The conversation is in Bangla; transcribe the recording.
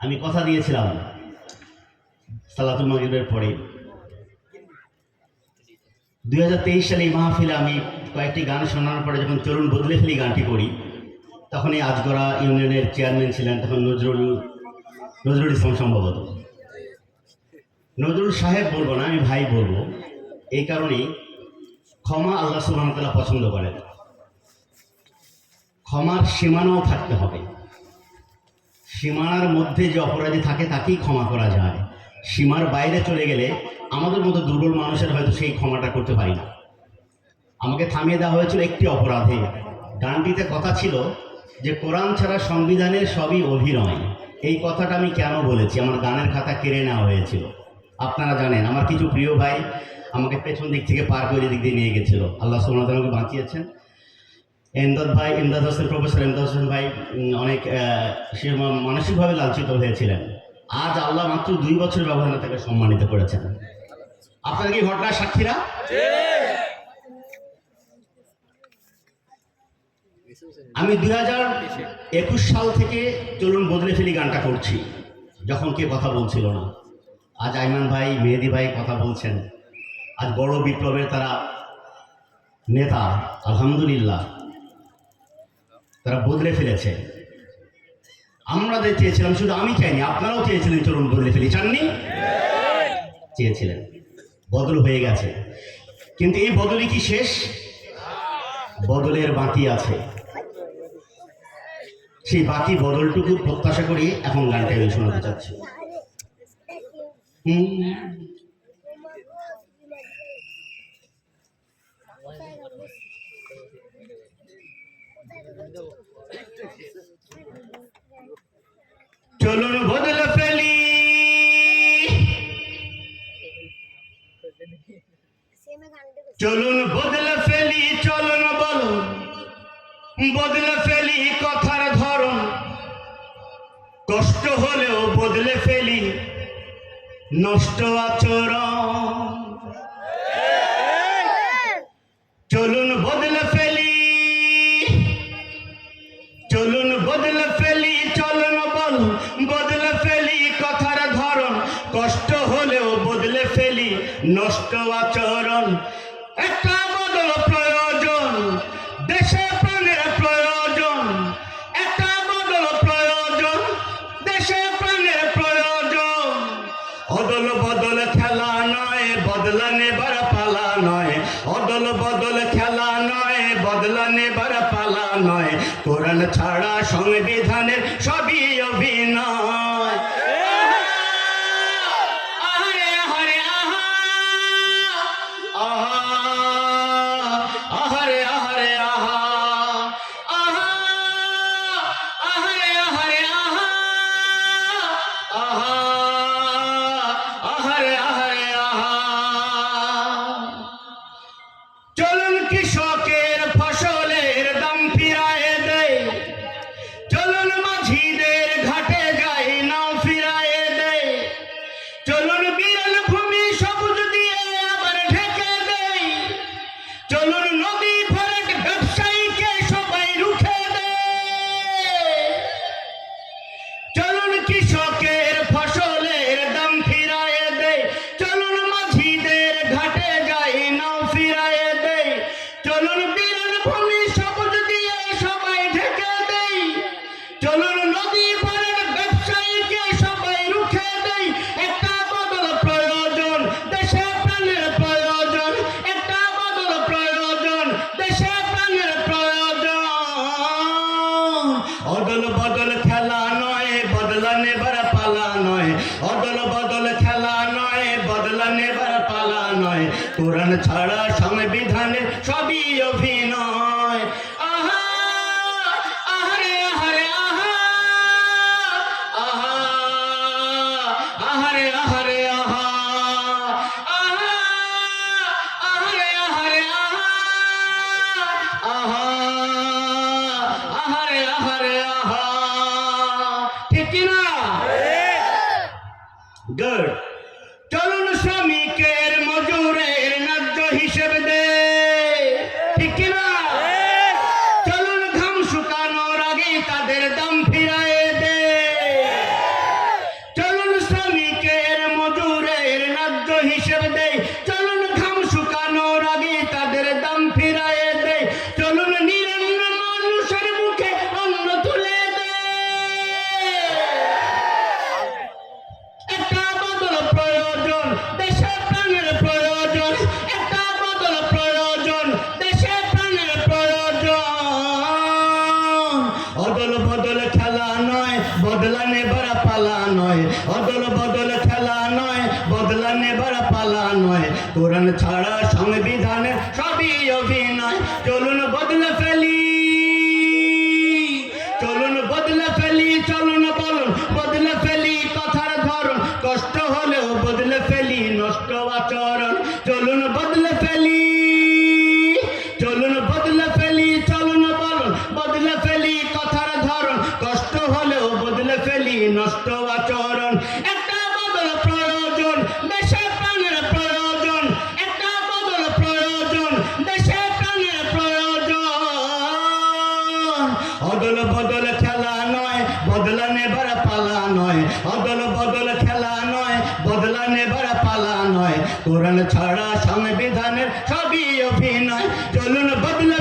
আমি কথা দিয়েছিলাম সালাতুল মাগরিবের পরে 2023 সালে এই মাহফিলে আমি কয়েকটি গান শোনানোর পরে যখন চলুন বদলে ফেলি গানটি করি, তখন এই আজগরা ইউনিয়নের চেয়ারম্যান ছিলেন তখন নজরুল ইসলাম, সম্ভবত নজরুল সাহেব বলবো না, আমি ভাই বলবো। এই কারণেই ক্ষমা আল্লাহ সুবহানাহু ওয়া তাআলা পছন্দ করেন। ক্ষমার সীমানাও থাকতে হবে। সীমানার মধ্যে যে অপরাধী থাকে তাকেই ক্ষমা করা যায়। সীমার বাইরে চলে গেলে আমাদের মতো দুর্বল মানুষের হয়তো সেই ক্ষমাটা করতে পারি না। আমাকে থামিয়ে দেওয়া হয়েছিল একটি অপরাধে। গানটিতে কথা ছিল যে কোরআন ছাড়া সংবিধানের সবই অভিনয়। এই কথাটা আমি কেন বলেছি, আমার গানের খাতা কেড়ে নেওয়া হয়েছিল। আপনারা জানেন আমার কিছু প্রিয় ভাই আমাকে পেছন দিক থেকে পার করে দিক দিয়ে নিয়ে গেছিল। আল্লাহ সুবহানাহু ওয়া তাআলা আমাকে বাঁচিয়েছেন। এমদাদ ভাই, এমদাদ হোসেন, প্রফেসর এমদাদ হোসেন ভাই অনেক সে মানসিকভাবে লাঞ্ছিত হয়েছিলেন। আজ আল্লাহ মাত্র 2 বছর ব্যবধানে তাকে সম্মানিত করেছেন। আপনারা কি ঘটনার সাক্ষীরা? আমি 2021 সাল থেকে চলুন বদলে ফেলি গানটা করছি, যখন কে কথা বলছিল না। আজ আইমান ভাই, মেহেদি ভাই কথা বলছেন। আজ বড় বিপ্লবের তারা নেতা, আলহামদুলিল্লাহ তারা বদলে ফেলেছে। আমরা যে চেয়েছিলাম, শুধু আমি চাইনি, আপনারাও চেয়েছিলেন চলুন বদলে ফেলি, চাননি? চেয়েছিলেন। বদল হয়ে গেছে, কিন্তু এই বদলই কি শেষ? বদলের বাকি আছে। সেই বাকি বদলটুকু প্রত্যাশা করি এখন গানটা আমি শোনাতে চাচ্ছি। চলুন বদলে ফেলি, চলুন বদলে ফেলি, চলুন বলুন বদলে ফেলি কথার ধরন। কষ্ট হলেও বদলে ফেলি নষ্ট আচরণ। চলুন বদলে ফেলি, চলুন বদলে ফেলি, চলুন বলুন বদলে ফেলি কথার ধরন। কষ্ট হলেও বদলে ফেলি নষ্ট আচরণ। একটা বদল প্রয়োজন, দেশে প্রাণের প্রয়োজন। একটা বদল প্রয়োজন, দেশে প্রাণের প্রয়োজন। অদল বদল খেলা নয়, বদলা নেবার পালা নয়। অদল বদল খেলা নয়, বদলা নেবার পালা নয়। কোরআন ছাড়া সংবিধানের সবই অভিনয়। চলুন কৃষকের ফসলের দাম ফিরায়ে দেয়, চলুন মাঝিদের ঘাটে যাই নাও ফিরায়ে দেয়। চলুন বিরল ভূমি সবুজ দিয়ে আবার ঢেকে দেয়। চলুন নদী ভরাট ব্যবসায়ীকে সবাই রুখে দেয়। চলুন কৃষকের ফসলের দাম ফিরায়ে দেয়, চলুন মাঝিদের ঘাটে যাই নাও ফিরায়ে দেয়। চলুন বিরল ভূমি সবুজ দিয়ে সবাই ঢেকে দেয়। চলুন নদী ভরাট ব্যবসায়ীকে সবাই রুখে দেয়। একটা বদল প্রয়োজন, দেশে প্রাণের প্রয়োজন। একটা বদল প্রয়োজন, দেশে প্রাণের প্রয়োজন। অদল বদল খেলা নয়, বদলা নেবার পালা নয়। অদল বদল খেলা নয়, বদলা নেবার পালা নয়। কোরআন ছাড়া সংবিধানের সবই অভিনয়। আহা আহারে আহারে আহা, আহা আহারে আহারে আহা, আহা আহারে আহারে আহা, আহা আহারে আহারে আহা। ঠিক না? গুড। চলুন শ্রমিকের মজুরের ন্যায্য হিসেব দে, ঠিক না? চলুন ঘাম শুকানোর আগে তাদের দাম ফিরায়ে দে। নেবার পালা নয়, অদল বদল খেলা নয়, বদলা নেবার পালা নয়। কোরআন ছাড়া সংবিধানের সবই অভিনয়। চলুন বদলে ফেলি, চলুন বদলে ফেলি, চলুন বলুন বদলে ফেলি কথার ধরন, কষ্ট হলেও বদলে ফেলি নষ্ট আচরণ। চলুন বদলে ফেলি, চলুন বদলে ফেলি, চলুন বলুন বদলে ফেলি কথার ধরন, কষ্ট হলেও বদলে ফেলি নষ্ট আচরণ। একটা বদল প্রয়োজন, দেশে প্রাণের প্রয়োজন, একটা বদল প্রয়োজন, দেশে প্রাণের প্রয়োজন। অদল বদল খেলা নয়, বদলা নেবার পালা নয়, অদল বদল খেলা নয়, বদলা নেবার পালা নয়। কোরআন ছাড়া সংবিধানের সবই অভিনয়। চলুন বদলে